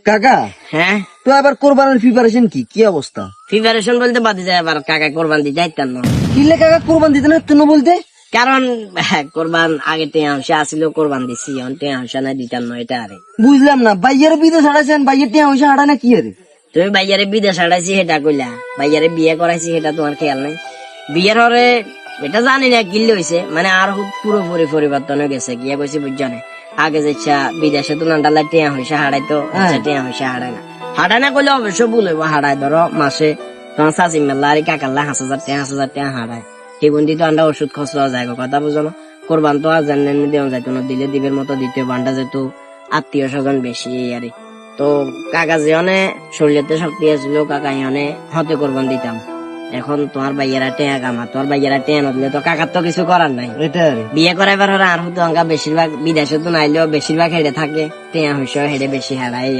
কাকা হ্যাঁ তো আবার কোরবানের প্রিপারেশন কি অবস্থা? প্রিপারেশন বলতে বাদে যায় আবার কাকা কোরবান দিতে যাইতাম না, কিলে কাকা কোরবান দিতে না তুনো বলতে? কারণ কোরবান আগে টেয়া হাঁসা আসিল, কোরবান দিছি, এখন টেয়া হাঁসা নাই দিতাম না, এটা আরে বুঝলাম না, বাইয়ের বিদেশ হারাইছেন, বাইয়ের টিয়া পয়সা হারায় না কি আরে? তুমি বাইয়ারে বিদেশ হারাইছি সেটা কইলা, বাইয়ারে বিয়ে করাইছি সেটা তোমার খেয়াল নাই? বিয়ের হরে এটা জানি না কিল্লে হয়েছে, মানে আর পুরোপুরি পরিবর্তন হয়ে গেছে। গিয়া কইছি বুঝছো না, আগে যেচ্ছা বিদেশে তো নান্ডালা টিয়া হইসা হারাইতো, টিয়া হইসা হারায় না। হারায় না করলে অবশ্য ভুল হইব, হারায় ধরো মাসে তোমার চাচি মেলা আর কাকাল্লা 5,000 টাকা হারায়, সেই বন্ধি তো আন্ডা ওষুধ খরচ হওয়া যায়, কথা বুঝো না? কোরবান তো আর জানেন দেওয়া যাইতো না, দিলে দিবের মতো দিতে বান্ডা যেত আত্মীয় স্বজন বেশি আরে। তো কাকা যেখানে শরীরেতে শক্তি আছিল, কাকা এখানে হতে কোরবান দিতাম। এখন তোমার বাইয়েরা টেয়া কামা, তোমার বাইয়েরা টেয়া নদলে তো কাকার তো কিছু করার নাই। এটা আরে বিয়ে করাইবার হলে আর হতো বেশিরভাগ বিদেশে তো নাইলেও বেশিরভাগ হেডে থাকে, টেয়া হইসা হেডে বেশি হারাই।